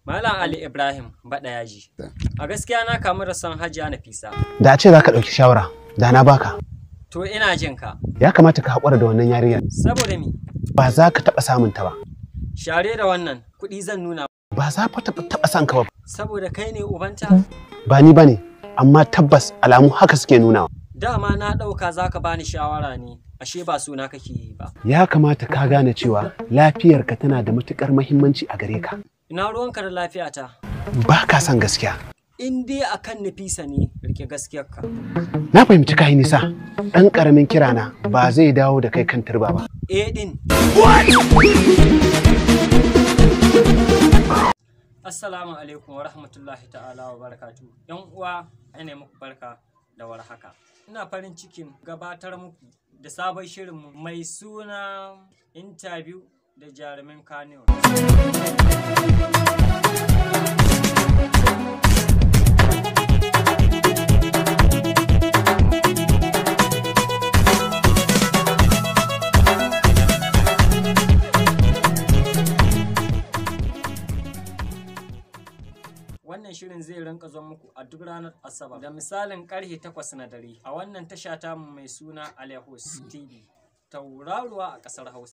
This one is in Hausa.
Malam Ali Ibrahim Bada Yaji. A gaskiya na kamu da son Hajiya Nafisa. Da a ce za ka ɗauki shawara, da na baka. To ina jin ka. Ya kamata ka haƙura da wannan yarinyar. Saboda me? Ba za ka taɓa samun ta ba. Share da wannan kuɗi zan nuna. Ba za ka taɓa son ka ba. Saboda kai ne ubanta? Ba ni bane, amma tabbas alamu haka suke nunawa. Dama na ɗauka za ka bani shawara ne, ashe ba suna kake yi ba. Ya kamata ka gane cewa lafiyarka tana da matuƙar muhimmanci a gare ka. Ina ruwanka da lafiyata? Ba ka son gaskiya. In dai akan Nafisa ne, rike gaskiyarka. Na fahimci ka yi nisa. Ɗan ƙaramin kirana ba zai dawo da kai kan turba ba. Din. Assalamu alaikum wa rahmatullahi ta'ala wa barakatu. Yan uwa, ina muku barka da warhaka. Ina farin cikin gabatar muku da sabon shirinmu mai suna interview da jarumin Kano. Wannan shirin zai rinka zuwa muku a duk ranar Asabar da misalin karfe 8 na dare a wannan tasha tamu mai suna Alehos TV, tauraruwa a ƙasar Hausa.